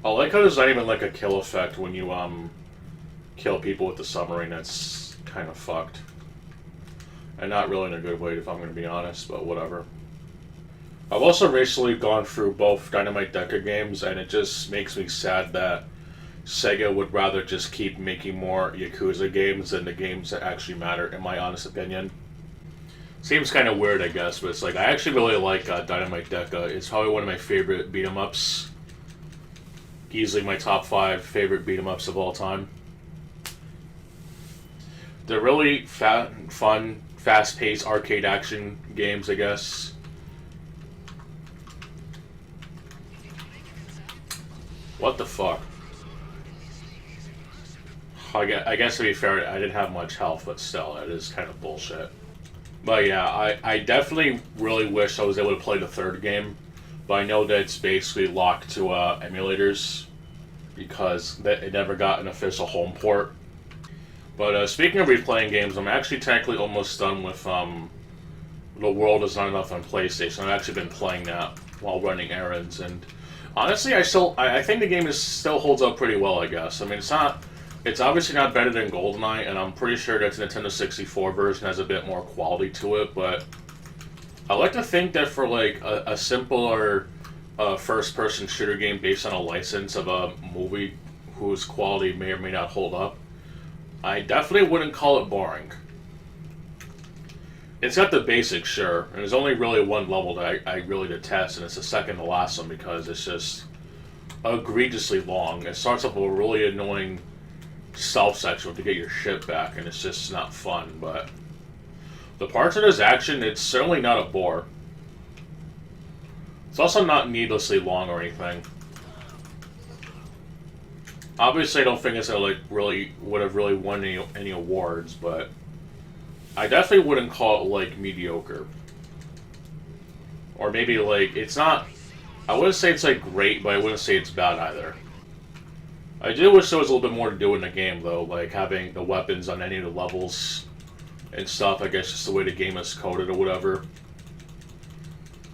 I like how there's not even like a kill effect when you kill people with the submarine. That's kind of fucked. And not really in a good way, if I'm going to be honest, but whatever. I've also recently gone through both Dynamite Decker games, and it just makes me sad that SEGA would rather just keep making more Yakuza games than the games that actually matter, in my honest opinion. Seems kind of weird, I guess, but it's like, I actually really like Dynamite Decker. It's probably one of my favorite beat-em-ups. Easily my top 5 favorite beat-em-ups of all time. They're really fun, fast-paced arcade action games, I guess. What the fuck? I guess to be fair, I didn't have much health, but still, it is kind of bullshit. But yeah, I definitely really wish I was able to play the third game, but I know that it's basically locked to emulators because it never got an official home port. But speaking of replaying games, I'm actually technically almost done with The World Is Not Enough on PlayStation. I've actually been playing that while running errands, and honestly, I think the game still holds up pretty well, I guess. I mean, it's obviously not better than GoldenEye, and I'm pretty sure that the Nintendo 64 version has a bit more quality to it, but I like to think that for like a simpler first-person shooter game based on a license of a movie whose quality may or may not hold up, I definitely wouldn't call it boring. It's got the basics, sure, and there's only really one level that I really detest, and it's the second to last one because it's just egregiously long. It starts off with a really annoying stealth section to get your shit back, and it's just not fun, but the parts of this action, it's certainly not a bore. It's also not needlessly long or anything. Obviously, I don't think it's like would have really won any awards, but I definitely wouldn't call it like mediocre. Or maybe like it's not. I wouldn't say it's like great, but I wouldn't say it's bad either. I do wish there was a little bit more to do in the game, though, like having the weapons on any of the levels and stuff. I guess just the way the game is coded or whatever.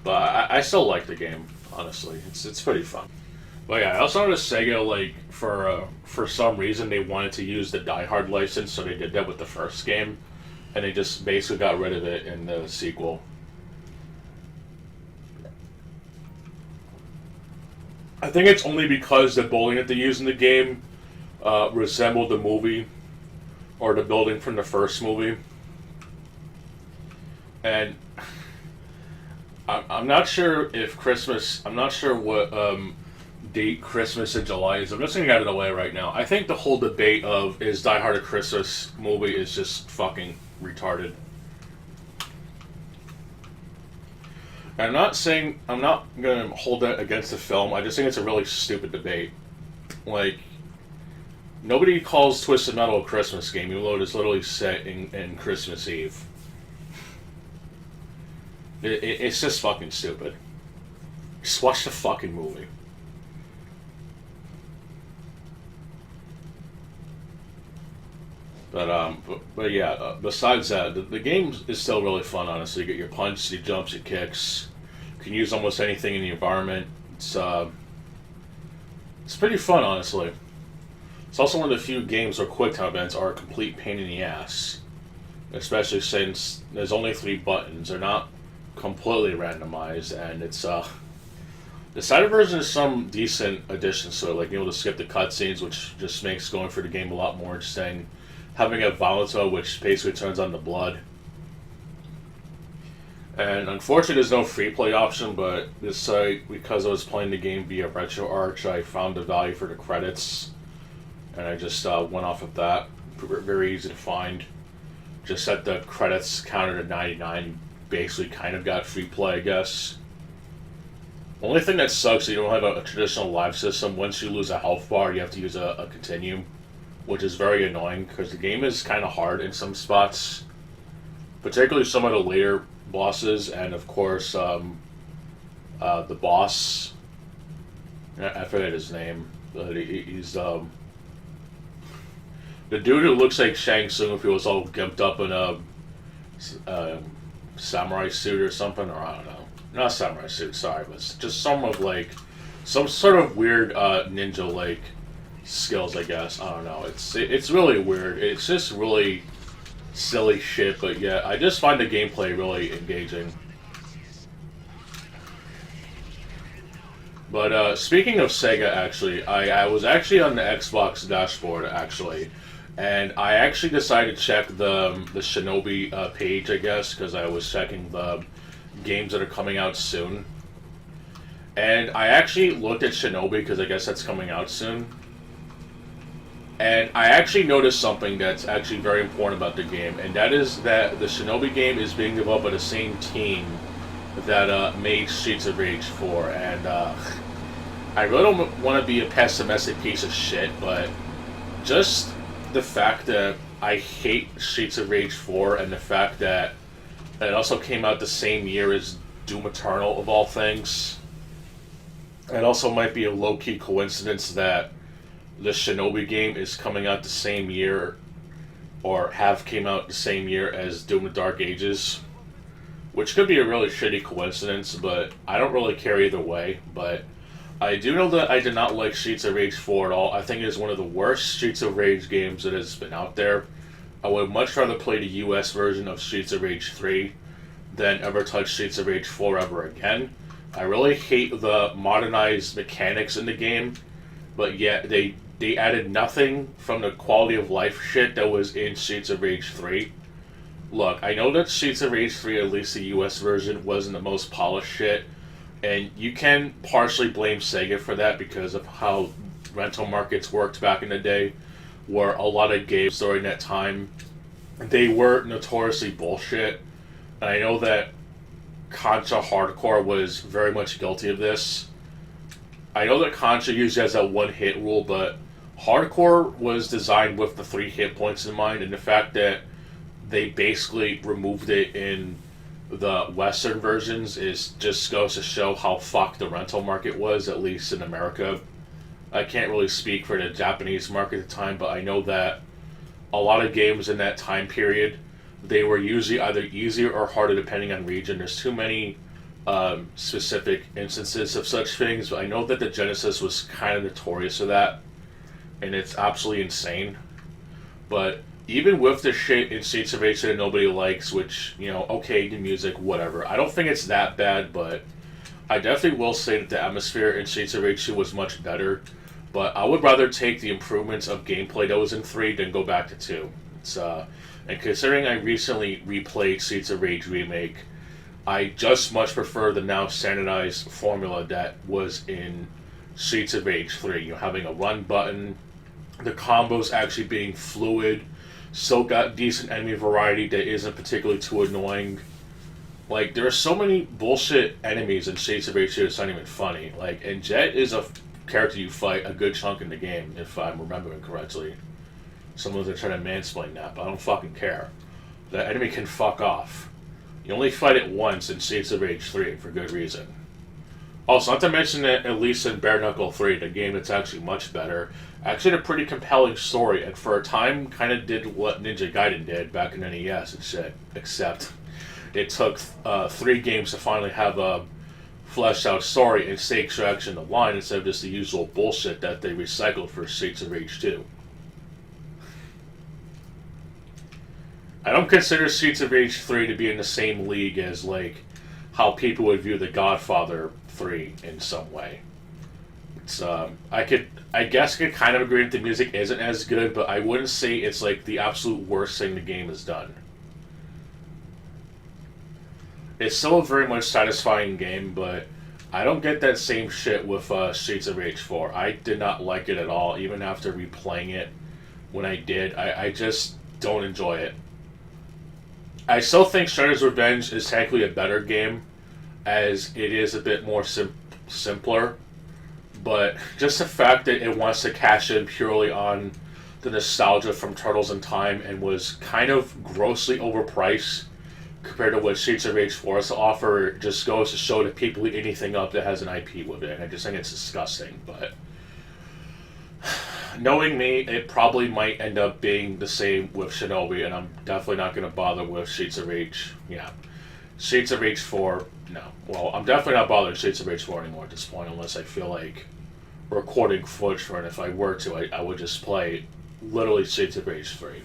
But I still like the game, honestly. It's pretty fun. But yeah, I also noticed Sega, like, for some reason they wanted to use the Die Hard license, so they did that with the first game, and they just basically got rid of it in the sequel. I think it's only because the building that they used in the game resembled the movie or the building from the first movie. And I'm not sure if Christmas, I'm not sure what date Christmas in July is. I'm just going to get it away right now. I think the whole debate of is Die Hard a Christmas movie is just fucking retarded. And I'm not going to hold that against the film. I just think it's a really stupid debate. Like, nobody calls Twisted Metal a Christmas game, even though it is literally set in Christmas Eve. It's just fucking stupid. Just watch the fucking movie. But yeah, besides that, the game is still really fun, honestly. You get your punch, your jumps, your kicks. You can use almost anything in the environment. It's pretty fun, honestly. It's also one of the few games where QuickTime events are a complete pain in the ass. Especially since there's only 3 buttons. They're not completely randomized, and it's, the side version is some decent additions to it, like being able to skip the cutscenes, which just makes going through the game a lot more interesting. Having a volatile, which basically turns on the blood. And unfortunately, there's no free play option, but this site, because I was playing the game via RetroArch, I found the value for the credits, and I just went off of that. Very easy to find. Just set the credits counter to 99, basically kind of got free play, I guess. Only thing that sucks is you don't have a traditional life system. Once you lose a health bar, you have to use a continue, which is very annoying because the game is kind of hard in some spots, particularly some of the later bosses, and of course the boss. I forget his name, but he's the dude who looks like Shang Tsung if he was all gimped up in a samurai suit or something, or I don't know, not samurai suit, sorry, but just some of like some sort of weird ninja like skills. I guess I don't know. It's really weird. It's just really silly shit. But yeah, I just find the gameplay really engaging. But speaking of Sega, actually, I was actually on the Xbox dashboard, actually, and I actually decided to check the Shinobi page, I guess, because I was checking the games that are coming out soon. And I actually looked at Shinobi, because I guess that's coming out soon. And I actually noticed something that's actually very important about the game, and that is that the Shinobi game is being developed by the same team that made Streets of Rage 4, and I really don't want to be a pessimistic piece of shit, but just the fact that I hate Streets of Rage 4 and the fact that it also came out the same year as Doom Eternal, of all things, it also might be a low-key coincidence that the Shinobi game is coming out the same year, or have came out the same year as Doom the Dark Ages. Which could be a really shitty coincidence, but I don't really care either way. But I do know that I did not like Streets of Rage 4 at all. I think it is one of the worst Streets of Rage games that has been out there. I would much rather play the US version of Streets of Rage 3 than ever touch Streets of Rage 4 ever again. I really hate the modernized mechanics in the game, but yet they added nothing from the quality of life shit that was in Streets of Rage 3. Look, I know that Streets of Rage 3, at least the US version, wasn't the most polished shit, and you can partially blame SEGA for that because of how rental markets worked back in the day, where a lot of games during that time, they were notoriously bullshit, and I know that Contra Hardcore was very much guilty of this. I know that Contra usually has that one-hit rule, but Hardcore was designed with the 3 hit points in mind, and the fact that they basically removed it in the Western versions is just goes to show how fucked the rental market was, at least in America. I can't really speak for the Japanese market at the time, but I know that a lot of games in that time period, they were usually either easier or harder depending on region. There's too many specific instances of such things, but I know that the Genesis was kind of notorious for that, and it's absolutely insane. But even with the shit in Streets of Rage that nobody likes, which, you know, okay, the music, whatever, I don't think it's that bad, but I definitely will say that the atmosphere in Streets of Rage 2 was much better, but I would rather take the improvements of gameplay that was in 3 than go back to 2. And considering I recently replayed Streets of Rage Remake, I just much prefer the now standardized formula that was in Streets of Rage 3. You know, having a run button, the combos actually being fluid, still got decent enemy variety that isn't particularly too annoying. Like, there are so many bullshit enemies in Streets of Rage 2 it's not even funny. Like, and Jet is a character you fight a good chunk in the game, if I'm remembering correctly. Someone's are trying to mansplain that, but I don't fucking care. The enemy can fuck off. You only fight it once in Streets of Rage 3 for good reason. Also, not to mention that at least in Bare Knuckle 3, the game that's actually much better, actually had a pretty compelling story, and for a time kind of did what Ninja Gaiden did back in NES and shit, except it took 3 games to finally have a fleshed out story and stay extraction of the line instead of just the usual bullshit that they recycled for Streets of Rage 2. I don't consider Streets of Rage 3 to be in the same league as, like, how people would view The Godfather 3 in some way. It's, I guess I could kind of agree that the music isn't as good, but I wouldn't say it's, like, the absolute worst thing the game has done. It's still a very much satisfying game, but I don't get that same shit with Streets of Rage 4. I did not like it at all, even after replaying it when I did. I just don't enjoy it. I still think Shredder's Revenge is technically a better game, as it is a bit more simpler, but just the fact that it wants to cash in purely on the nostalgia from Turtles in Time and was kind of grossly overpriced compared to what Streets of Rage 4 has to offer, just goes to show that people eat anything up that has an IP with it, and I just think it's disgusting, but knowing me, it probably might end up being the same with Shinobi, and I'm definitely not going to bother with Streets of Rage. Yeah. Streets of Rage 4, no. Well, I'm definitely not bothering Streets of Rage 4 anymore at this point, unless I feel like recording footage for it. If I were to, I would just play literally Streets of Rage 3.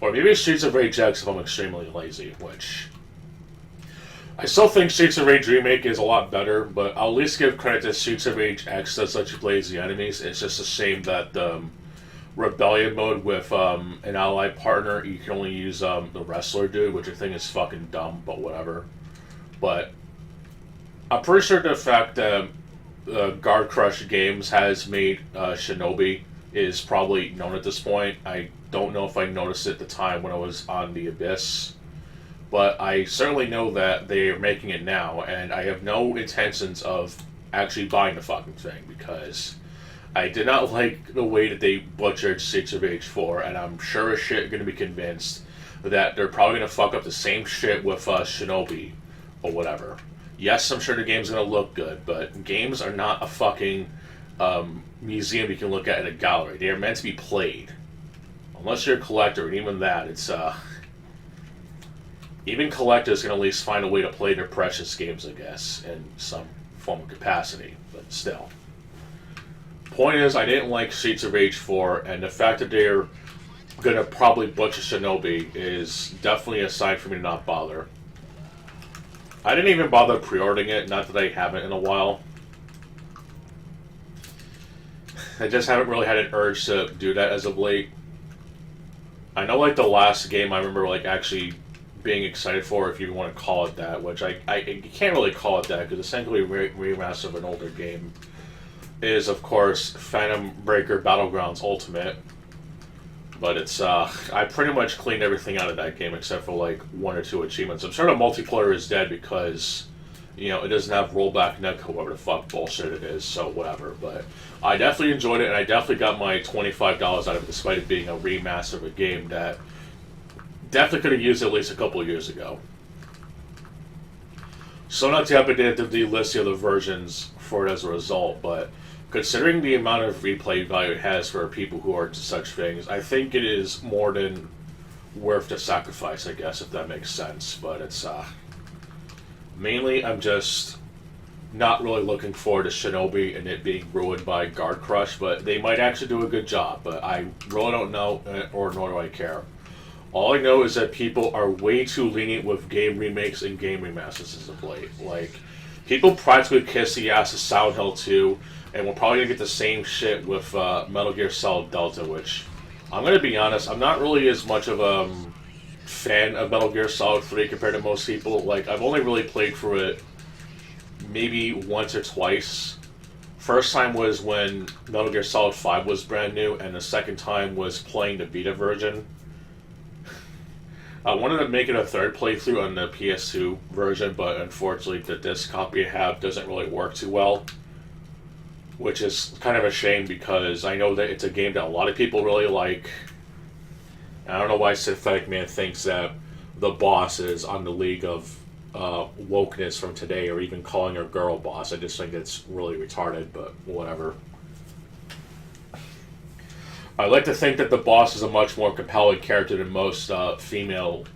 Or maybe Streets of Rage X if I'm extremely lazy, which... I still think Streets of Rage Remake is a lot better, but I'll at least give credit to Streets of Rage X does such lazy enemies. It's just a shame that the Rebellion mode with an allied partner, you can only use the wrestler dude, which I think is fucking dumb, but whatever. But I'm pretty sure the fact that Guard Crush Games has made Shinobi is probably known at this point. I don't know if I noticed it at the time when I was on the Abyss, but I certainly know that they are making it now, and I have no intentions of actually buying the fucking thing, because I did not like the way that they butchered Streets of Rage 4, and I'm sure as shit going to be convinced that they're probably going to fuck up the same shit with Shinobi, or whatever. Yes, I'm sure the game's going to look good, but games are not a fucking museum you can look at in a gallery. They are meant to be played. Unless you're a collector, and even that, it's, even collectors can at least find a way to play their precious games, I guess, in some form of capacity, but still. Point is, I didn't like Streets of Rage 4, and the fact that they're gonna probably butcher Shinobi is definitely a sign for me to not bother. I didn't even bother pre-ordering it, not that I haven't in a while. I just haven't really had an urge to do that as of late. I know, like, the last game I remember, like, actually being excited for, if you want to call it that, which I can't really call it that, because essentially a remaster of an older game, is, of course, Phantom Breaker Battlegrounds Ultimate. But it's, I pretty much cleaned everything out of that game except for, like, 1 or 2 achievements. I'm sure the multiplayer is dead because, you know, it doesn't have rollback netcode, whatever the fuck bullshit it is, so whatever. But I definitely enjoyed it, and I definitely got my $25 out of it, despite it being a remaster of a game that definitely could have used it at least a couple of years ago. So not to have the list of the versions for it as a result, but considering the amount of replay value it has for people who are into such things, I think it is more than worth the sacrifice, I guess, if that makes sense. But it's, mainly I'm just not really looking forward to Shinobi and it being ruined by Guard Crush, but they might actually do a good job, but I really don't know, or nor do I care. All I know is that people are way too lenient with game remakes and game remasters as of late. Like, people practically kiss the ass of Silent Hill 2, and we're probably going to get the same shit with Metal Gear Solid Delta, which, I'm going to be honest, I'm not really as much of a fan of Metal Gear Solid 3 compared to most people. Like, I've only really played through it maybe once or twice. First time was when Metal Gear Solid 5 was brand new, and the second time was playing the beta version. I wanted to make it a third playthrough on the PS2 version, but unfortunately the disc copy I have doesn't really work too well. Which is kind of a shame, because I know that it's a game that a lot of people really like. I don't know why Synthetic Man thinks that the boss is on the league of wokeness from today, or even calling her girl boss. I just think it's really retarded, but whatever. I like to think that the boss is a much more compelling character than most female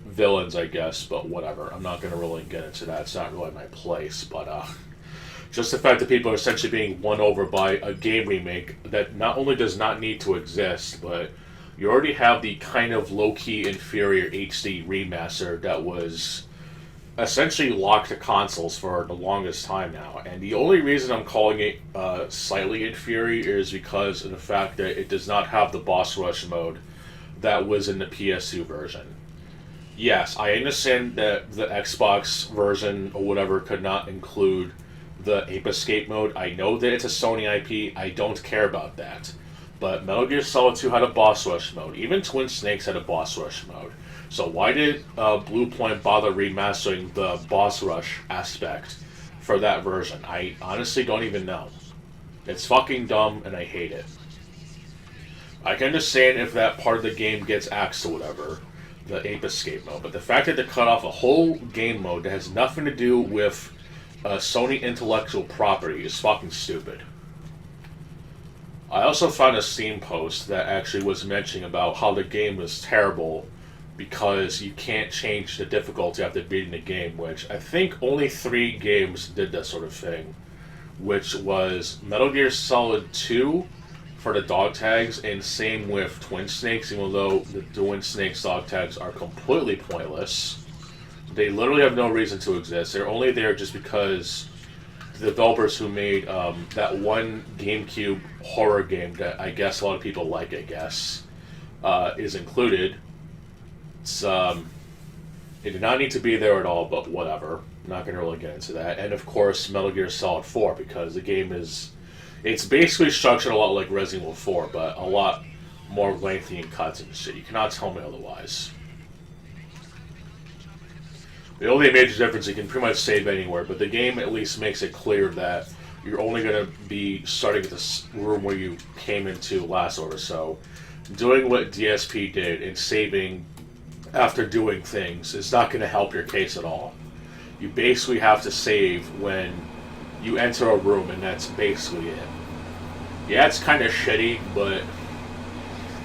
villains, I guess, but whatever. I'm not going to really get into that. It's not really my place, but just the fact that people are essentially being won over by a game remake that not only does not need to exist, but you already have the kind of low-key inferior HD remaster that was essentially locked to consoles for the longest time now. And the only reason I'm calling it slightly inferior is because of the fact that it does not have the boss rush mode that was in the PS2 version. Yes, I understand that the Xbox version or whatever could not include the Ape Escape mode. I know that it's a Sony IP. I don't care about that. But Metal Gear Solid 2 had a boss rush mode. Even Twin Snakes had a boss rush mode. So why did Blue Point bother remastering the boss rush aspect for that version? I honestly don't even know. It's fucking dumb, and I hate it. I can understand if that part of the game gets axed or whatever, the Ape Escape mode, but the fact that they cut off a whole game mode that has nothing to do with Sony intellectual property is fucking stupid. I also found a Steam post that actually was mentioning about how the game was terrible because you can't change the difficulty after beating the game, which I think only 3 games did that sort of thing, which was Metal Gear Solid 2 for the dog tags, and same with Twin Snakes, even though the Twin Snakes dog tags are completely pointless. They literally have no reason to exist. They're only there just because the developers who made that one GameCube horror game that I guess a lot of people like, is included. It's, it did not need to be there at all, but whatever. I'm not going to really get into that. And of course, Metal Gear Solid 4, because the game is... It's basically structured a lot like Resident Evil 4, but a lot more lengthy and cuts and shit. You cannot tell me otherwise. The only major difference, you can pretty much save anywhere, but the game at least makes it clear that you're only going to be starting at this room where you came into last order. So, doing what DSP did and saving after doing things is not going to help your case at all. You basically have to save when you enter a room, and that's basically it. Yeah, it's kind of shitty, but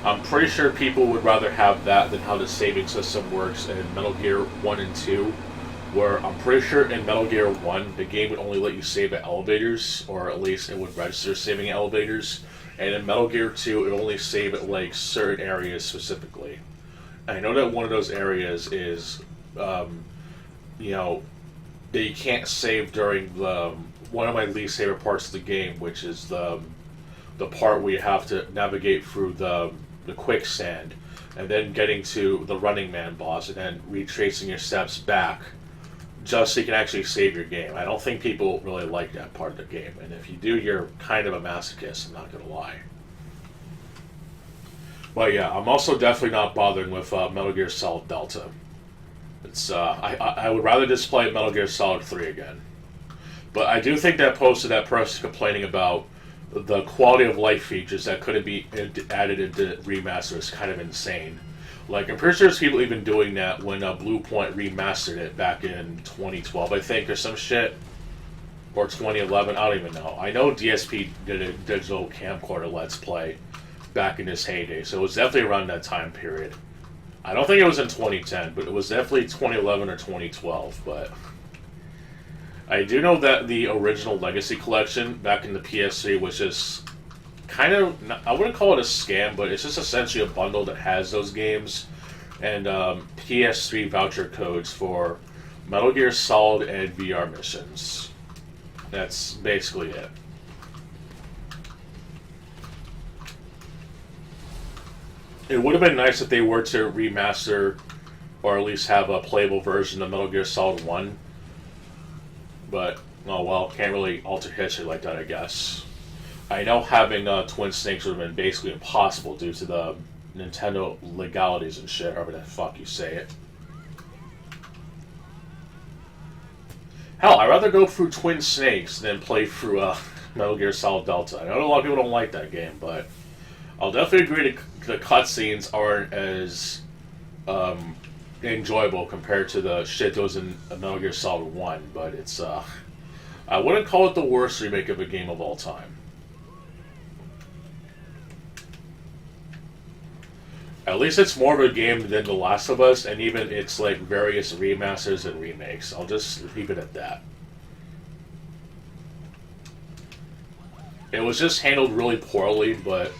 I'm pretty sure people would rather have that than how the saving system works in Metal Gear 1 and 2, where I'm pretty sure in Metal Gear 1, the game would only let you save at elevators, or at least it would register saving at elevators, and in Metal Gear 2, it would only save at, like, certain areas specifically. And I know that one of those areas is, you know, that you can't save during the one of my least favorite parts of the game, which is the part where you have to navigate through the quicksand, and then getting to the Running Man boss, and then retracing your steps back, just so you can actually save your game. I don't think people really like that part of the game, and if you do, you're kind of a masochist, I'm not gonna lie. But yeah, I'm also definitely not bothering with Metal Gear Solid Delta. It's I would rather just play Metal Gear Solid 3 again. But I do think that post of that person complaining about the quality of life features that couldn't be added into remaster is kind of insane. Like, I'm pretty sure there's people even doing that when Blue Point remastered it back in 2012, I think, or some shit. Or 2011, I don't even know. I know DSP did a digital camcorder Let's Play back in his heyday, so it was definitely around that time period. I don't think it was in 2010, but it was definitely 2011 or 2012, but... I do know that the original Legacy Collection back in the PS3 was just kind of, I wouldn't call it a scam, but it's just essentially a bundle that has those games and PS3 voucher codes for Metal Gear Solid and VR missions. That's basically it. It would have been nice if they were to remaster or at least have a playable version of Metal Gear Solid 1. But, oh well, can't really alter history like that, I guess. I know having Twin Snakes would have been basically impossible due to the Nintendo legalities and shit, however the fuck you say it. Hell, I'd rather go through Twin Snakes than play through Metal Gear Solid Delta. I know a lot of people don't like that game, but I'll definitely agree that the cutscenes aren't as enjoyable compared to the shit that was in Metal Gear Solid 1, but it's, I wouldn't call it the worst remake of a game of all time. At least it's more of a game than The Last of Us, and even its, like, various remasters and remakes. I'll just leave it at that. It was just handled really poorly, but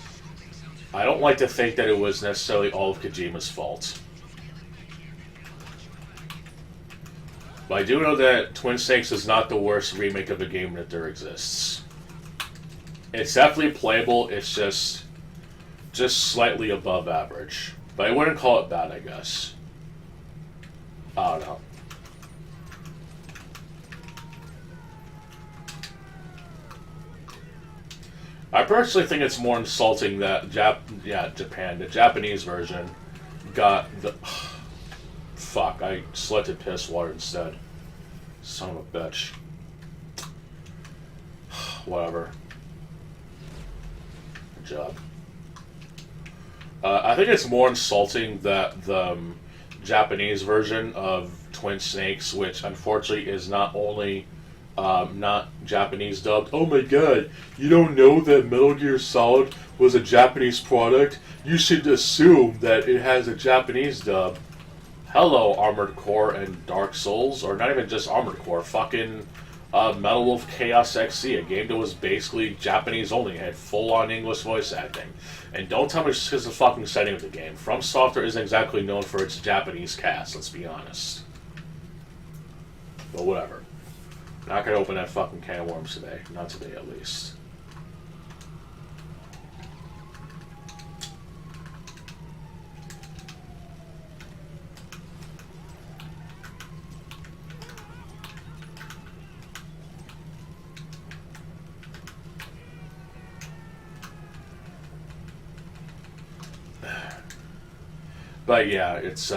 I don't like to think that it was necessarily all of Kojima's fault. But I do know that Twin Snakes is not the worst remake of a game that there exists. It's definitely playable, it's just slightly above average. But I wouldn't call it bad, I guess. I don't know. I personally think it's more insulting that Japan, the Japanese version, got the... Fuck, I selected piss water instead. Son of a bitch. Whatever. Good job. I think it's more insulting that the Japanese version of Twin Snakes, which unfortunately is not only not Japanese dubbed. Oh my god, you don't know that Metal Gear Solid was a Japanese product? You should assume that it has a Japanese dub. Hello, Armored Core and Dark Souls, or not even just Armored Core, fucking Metal Wolf Chaos XC, a game that was basically Japanese only, had full-on English voice acting. And don't tell me it's because of the fucking setting of the game. From Software isn't exactly known for its Japanese cast, let's be honest. But whatever. Not gonna open that fucking can of worms today. Not today, at least. But yeah, it's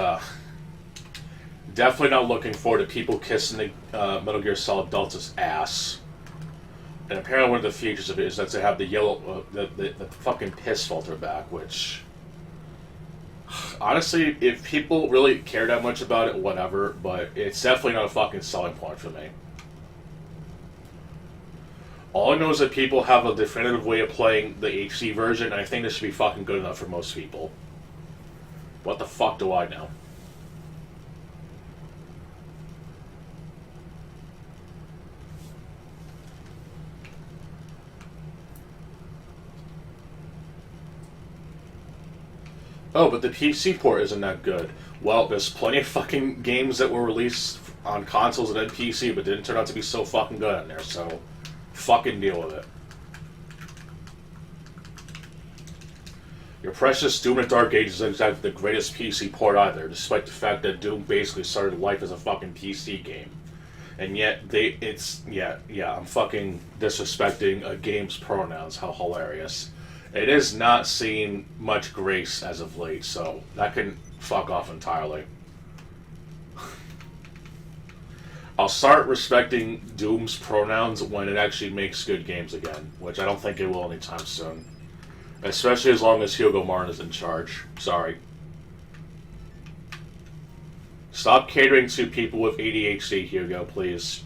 definitely not looking forward to people kissing the Metal Gear Solid Delta's ass. And apparently one of the features of it is that they have the yellow, the fucking piss filter back, which... Honestly, if people really care that much about it, whatever, but it's definitely not a fucking selling point for me. All I know is that people have a definitive way of playing the HD version, and I think this should be fucking good enough for most people. What the fuck do I know? Oh, but the PC port isn't that good. Well, there's plenty of fucking games that were released on consoles and then PC, but didn't turn out to be so fucking good on there, so fucking deal with it. Your precious Doom in the Dark Ages isn't exactly the greatest PC port either, despite the fact that Doom basically started life as a fucking PC game. And yet, I'm fucking disrespecting a game's pronouns, how hilarious. It is not seeing much grace as of late, so that can fuck off entirely. I'll start respecting Doom's pronouns when it actually makes good games again, which I don't think it will anytime soon. Especially as long as Hugo Martin is in charge. Sorry. Stop catering to people with ADHD, Hugo, please.